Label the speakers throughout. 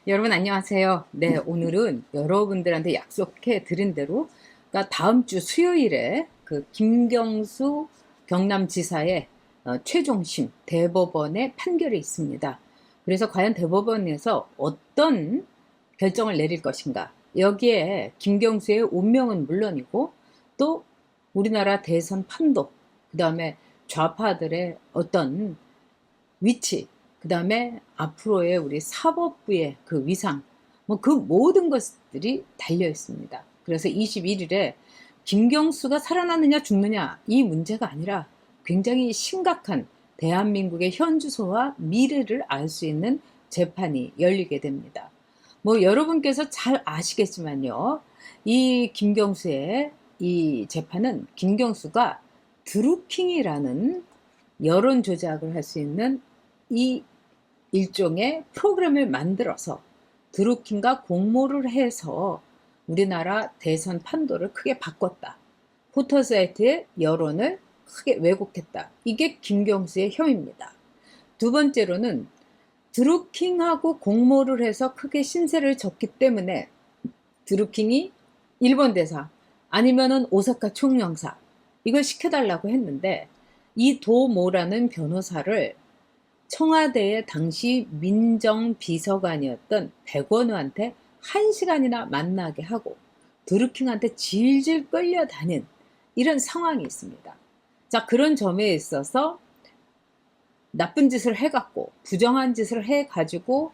Speaker 1: 여러분 안녕하세요. 네, 오늘은 여러분들한테 약속해 드린 대로 그러니까 다음 주 수요일에 그 김경수 경남지사의 최종심 대법원의 판결이 있습니다. 그래서 과연 대법원에서 어떤 결정을 내릴 것인가? 여기에 김경수의 운명은 물론이고 또 우리나라 대선 판도, 그다음에 좌파들의 어떤 위치, 그 다음에 앞으로의 우리 사법부의 그 위상, 뭐 그 모든 것들이 달려 있습니다. 그래서 21일에 김경수가 살아나느냐 죽느냐 이 문제가 아니라 굉장히 심각한 대한민국의 현주소와 미래를 알 수 있는 재판이 열리게 됩니다. 뭐 여러분께서 잘 아시겠지만요. 이 김경수의 이 재판은 김경수가 드루킹이라는 여론 조작을 할 수 있는 이 일종의 프로그램을 만들어서 드루킹과 공모를 해서 우리나라 대선 판도를 크게 바꿨다. 포털사이트의 여론을 크게 왜곡했다. 이게 김경수의 혐의입니다. 두 번째로는 드루킹하고 공모를 해서 크게 신세를 졌기 때문에 드루킹이 일본 대사 아니면은 오사카 총영사 이걸 시켜달라고 했는데 이 도모라는 변호사를 청와대의 당시 민정비서관이었던 백원우한테 1시간이나 만나게 하고 드루킹한테 질질 끌려다닌 이런 상황이 있습니다. 자, 그런 점에 있어서 나쁜 짓을 해갖고 부정한 짓을 해가지고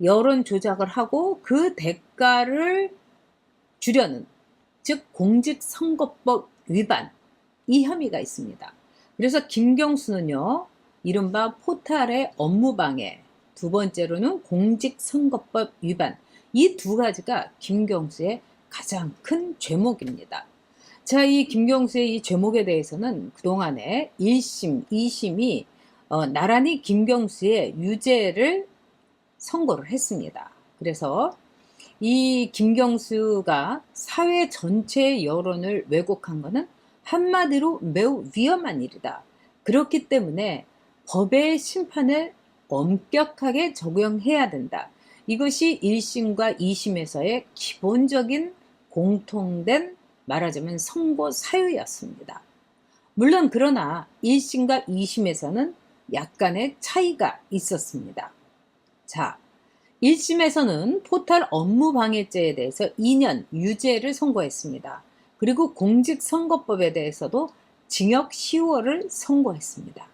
Speaker 1: 여론 조작을 하고 그 대가를 주려는, 즉 공직선거법 위반, 이 혐의가 있습니다. 그래서 김경수는요, 이른바 포탈의 업무방해, 두 번째로는 공직선거법 위반, 이 두 가지가 김경수의 가장 큰 죄목입니다. 자, 이 김경수의 이 죄목에 대해서는 그동안에 1심, 2심이 나란히 김경수의 유죄를 선고를 했습니다. 그래서 이 김경수가 사회 전체의 여론을 왜곡한 것은 한마디로 매우 위험한 일이다. 그렇기 때문에 법의 심판을 엄격하게 적용해야 된다. 이것이 1심과 2심에서의 기본적인 공통된 말하자면 선고 사유였습니다. 물론 그러나 1심과 2심에서는 약간의 차이가 있었습니다. 자, 1심에서는 포탈 업무방해죄에 대해서 2년 유죄를 선고했습니다. 그리고 공직선거법에 대해서도 징역 10월을 선고했습니다.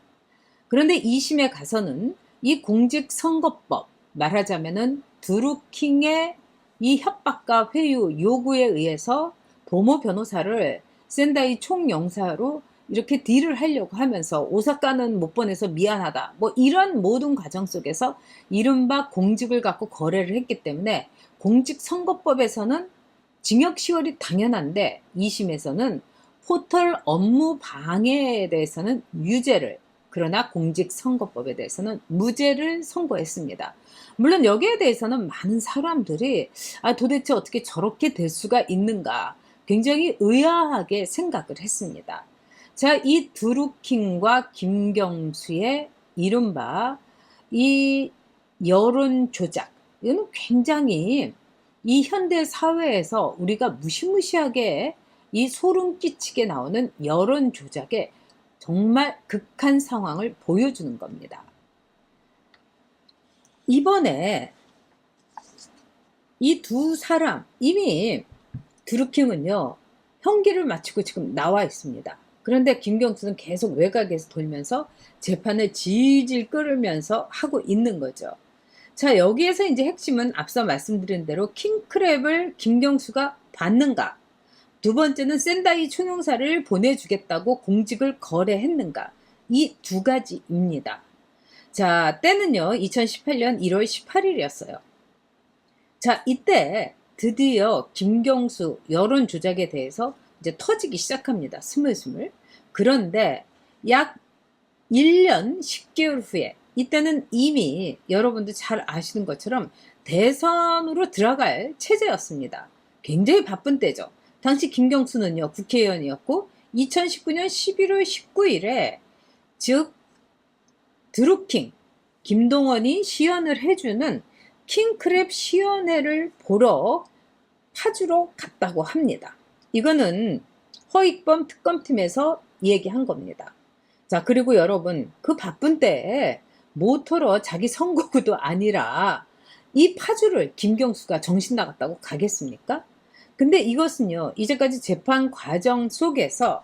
Speaker 1: 그런데 2심에 가서는 이 공직선거법, 말하자면은 드루킹의 이 협박과 회유 요구에 의해서 도모 변호사를 센다이 총영사로 이렇게 딜을 하려고 하면서 오사카는 못 보내서 미안하다. 뭐 이런 모든 과정 속에서 이른바 공직을 갖고 거래를 했기 때문에 공직선거법에서는 징역 10월이 당연한데 2심에서는 포털 업무 방해에 대해서는 유죄를, 그러나 공직선거법에 대해서는 무죄를 선고했습니다. 물론 여기에 대해서는 많은 사람들이 도대체 어떻게 저렇게 될 수가 있는가 굉장히 의아하게 생각을 했습니다. 자, 이 드루킹과 김경수의 이른바 이 여론 조작, 이거는 굉장히 이 현대 사회에서 우리가 무시무시하게 이 소름 끼치게 나오는 여론 조작의 정말 극한 상황을 보여주는 겁니다. 이번에 이 두 사람 이미 드루킹은요 형기를 마치고 지금 나와 있습니다. 그런데 김경수는 계속 외곽에서 돌면서 재판을 질질 끌으면서 하고 있는 거죠. 자, 여기에서 이제 핵심은 앞서 말씀드린 대로 킹크랩을 김경수가 받는가, 두 번째는 센다이 총영사를 보내주겠다고 공직을 거래했는가, 이 두 가지입니다. 자, 때는요 2018년 1월 18일이었어요. 자, 이때 드디어 김경수 여론 조작에 대해서 이제 터지기 시작합니다. 스물스물. 그런데 약 1년 10개월 후에, 이때는 이미 여러분들 잘 아시는 것처럼 대선으로 들어갈 체제였습니다. 굉장히 바쁜 때죠. 당시 김경수는요 국회의원이었고 2019년 11월 19일에 즉 드루킹 김동원이 시연을 해주는 킹크랩 시연회를 보러 파주로 갔다고 합니다. 이거는 허익범 특검팀에서 얘기한 겁니다. 자, 그리고 여러분, 그 바쁜 때에 모터로 자기 선거구도 아니라 이 파주를 김경수가 정신 나갔다고 가겠습니까? 근데 이것은요, 이제까지 재판 과정 속에서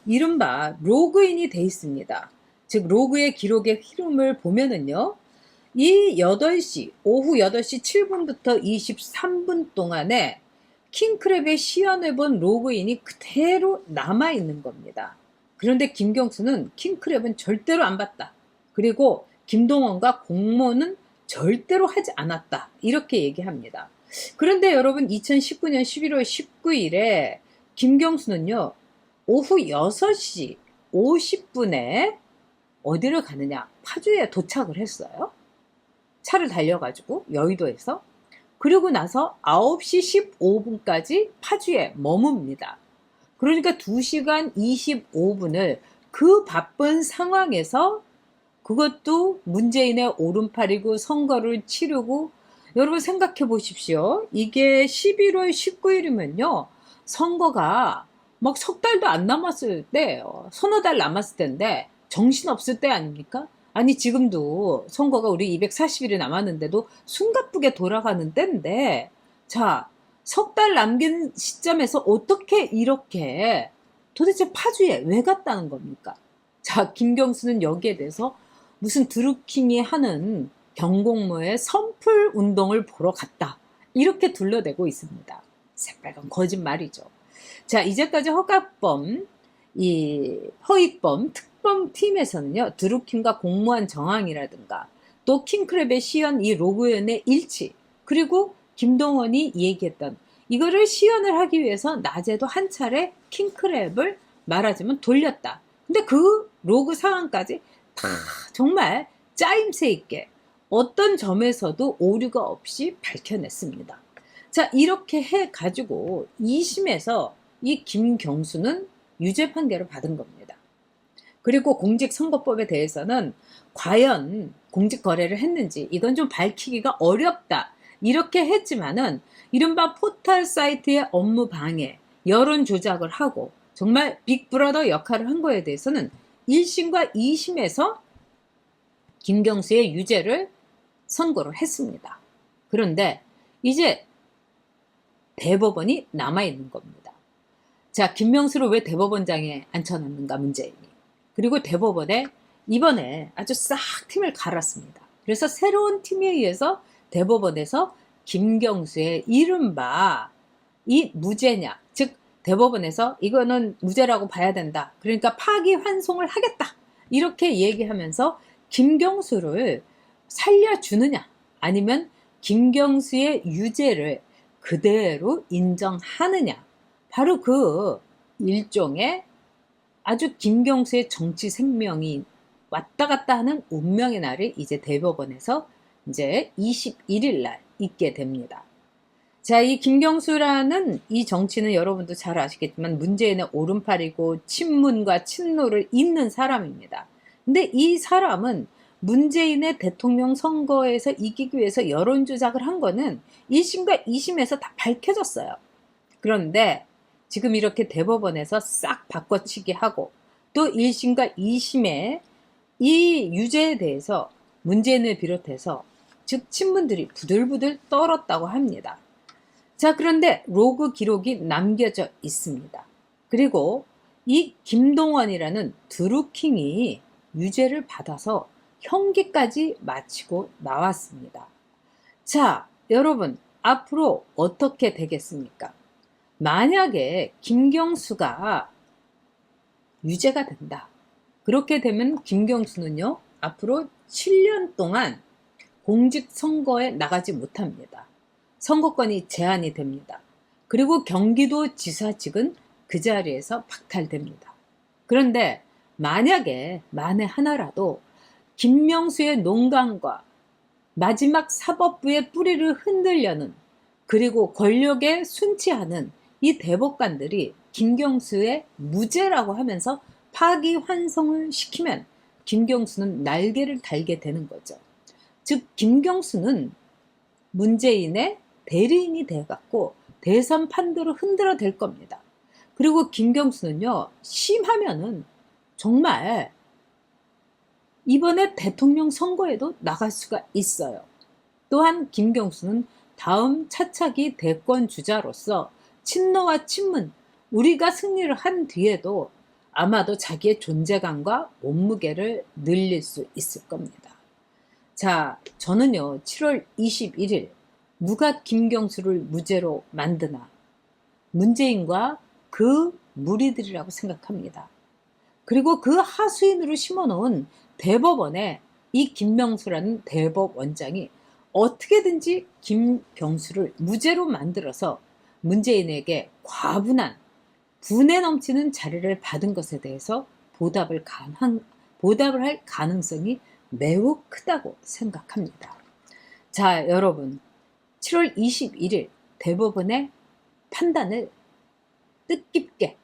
Speaker 1: 이른바 로그인이 돼 있습니다. 즉, 로그의 기록의 흐름을 보면은요, 이 8시, 오후 8시 7분부터 23분 동안에 킹크랩의 시연을 본 로그인이 그대로 남아있는 겁니다. 그런데 김경수는 킹크랩은 절대로 안 봤다. 그리고 김동원과 공모는 절대로 하지 않았다. 이렇게 얘기합니다. 그런데 여러분 2019년 11월 19일에 김경수는요. 오후 6시 50분에 어디를 가느냐? 파주에 도착을 했어요. 차를 달려가지고 여의도에서. 그리고 나서 9시 15분까지 파주에 머뭅니다. 그러니까 2시간 25분을 그 바쁜 상황에서 그것도 문재인의 오른팔이고 선거를 치르고 여러분 생각해 보십시오. 이게 11월 19일이면요. 선거가 막 석 달도 안 남았을 때, 서너 달 남았을 때인데 정신없을 때 아닙니까? 아니 지금도 선거가 우리 240일이 남았는데도 숨가쁘게 돌아가는 때인데 자, 석 달 남긴 시점에서 어떻게 이렇게 도대체 파주에 왜 갔다는 겁니까? 자, 김경수는 여기에 대해서 무슨 드루킹이 하는 경공모의 선풀 운동을 보러 갔다. 이렇게 둘러대고 있습니다. 새빨간 거짓말이죠. 자, 이제까지 허익범 특검팀에서는요, 드루킹과 공모한 정황이라든가, 또 킹크랩의 시연 이 로그연의 일치, 그리고 김동원이 얘기했던 이거를 시연을 하기 위해서 낮에도 한 차례 킹크랩을 말하자면 돌렸다. 근데 그 로그 상황까지 다 정말 짜임새 있게 어떤 점에서도 오류가 없이 밝혀냈습니다. 자, 이렇게 해가지고 2심에서 이 김경수는 유죄 판결을 받은 겁니다. 그리고 공직선거법에 대해서는 과연 공직거래를 했는지 이건 좀 밝히기가 어렵다. 이렇게 했지만은 이른바 포털 사이트의 업무 방해, 여론 조작을 하고 정말 빅브라더 역할을 한 거에 대해서는 1심과 2심에서 김경수의 유죄를 선고를 했습니다. 그런데 이제 대법원이 남아있는 겁니다. 자, 김명수를 왜 대법원장에 앉혀놨는가 문재인이. 그리고 대법원에 이번에 아주 싹 팀을 갈았습니다. 그래서 새로운 팀에 의해서 대법원에서 김경수의 이른바 이 무죄냐, 즉 대법원에서 이거는 무죄라고 봐야 된다. 그러니까 파기환송을 하겠다. 이렇게 얘기하면서 김경수를 살려주느냐 아니면 김경수의 유죄를 그대로 인정하느냐. 바로 그 일종의 아주 김경수의 정치 생명이 왔다 갔다 하는 운명의 날이 이제 대법원에서 이제 21일 날 있게 됩니다. 자, 이 김경수라는 이 정치는 여러분도 잘 아시겠지만 문재인의 오른팔이고 친문과 친노를 잇는 사람입니다. 근데 이 사람은 문재인의 대통령 선거에서 이기기 위해서 여론조작을 한 거는 1심과 2심에서 다 밝혀졌어요. 그런데 지금 이렇게 대법원에서 싹 바꿔치기 하고 또 1심과 2심에 이 유죄에 대해서 문재인을 비롯해서 즉 친문들이 부들부들 떨었다고 합니다. 자, 그런데 로그 기록이 남겨져 있습니다. 그리고 이 김동원이라는 드루킹이 유죄를 받아서 형기까지 마치고 나왔습니다. 자, 여러분 앞으로 어떻게 되겠습니까? 만약에 김경수가 유죄가 된다. 그렇게 되면 김경수는요, 앞으로 7년 동안 공직선거에 나가지 못합니다. 선거권이 제한이 됩니다. 그리고 경기도지사직은 그 자리에서 박탈됩니다. 그런데 만약에 만에 하나라도 김명수의 농간과 마지막 사법부의 뿌리를 흔들려는 그리고 권력에 순치하는 이 대법관들이 김경수의 무죄라고 하면서 파기환송을 시키면 김경수는 날개를 달게 되는 거죠. 즉 김경수는 문재인의 대리인이 돼갖고 대선 판도를 흔들어 댈 겁니다. 그리고 김경수는요, 심하면은 정말 이번에 대통령 선거에도 나갈 수가 있어요. 또한 김경수는 다음 차차기 대권 주자로서 친노와 친문, 우리가 승리를 한 뒤에도 아마도 자기의 존재감과 몸무게를 늘릴 수 있을 겁니다. 자, 저는요, 7월 21일 누가 김경수를 무죄로 만드나 문재인과 그 무리들이라고 생각합니다. 그리고 그 하수인으로 심어놓은 대법원에 이 김명수라는 대법원장이 어떻게든지 김경수를 무죄로 만들어서 문재인에게 과분한 분에 넘치는 자리를 받은 것에 대해서 보답을 할 가능성이 매우 크다고 생각합니다. 자, 여러분, 7월 21일 대법원의 판단을 뜻깊게,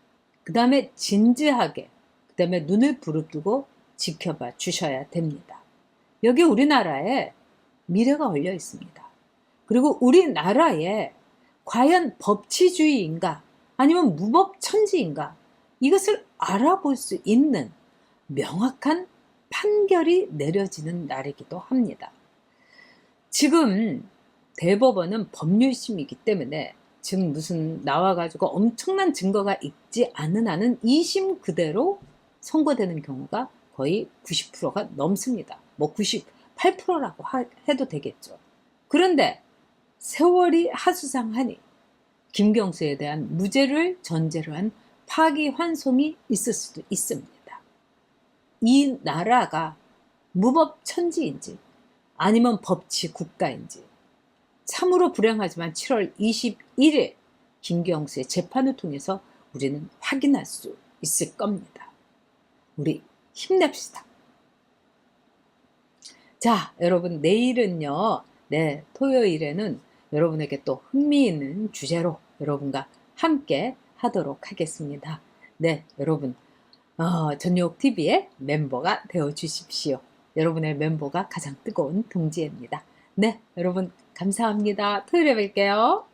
Speaker 1: 그 다음에 진지하게, 그 다음에 눈을 부릅뜨고 지켜봐 주셔야 됩니다. 여기 우리나라에 미래가 걸려 있습니다. 그리고 우리나라에 과연 법치주의인가 아니면 무법천지인가, 이것을 알아볼 수 있는 명확한 판결이 내려지는 날이기도 합니다. 지금 대법원은 법률심이기 때문에 지금 무슨 나와가지고 엄청난 증거가 있지 않은 한은 2심 그대로 선고되는 경우가 거의 90%가 넘습니다. 뭐 98%라고 해도 되겠죠. 그런데 세월이 하수상하니 김경수에 대한 무죄를 전제로 한 파기환송이 있을 수도 있습니다. 이 나라가 무법천지인지 아니면 법치국가인지 참으로 불행하지만 7월 21일 김경수의 재판을 통해서 우리는 확인할 수 있을 겁니다. 우리 힘냅시다. 자, 여러분, 내일은요, 네, 토요일에는 여러분에게 또 흥미있는 주제로 여러분과 함께 하도록 하겠습니다. 네, 여러분, 전유옥TV의 멤버가 되어 주십시오. 여러분의 멤버가 가장 뜨거운 동지입니다. 네, 여러분 감사합니다. 토요일에 뵐게요.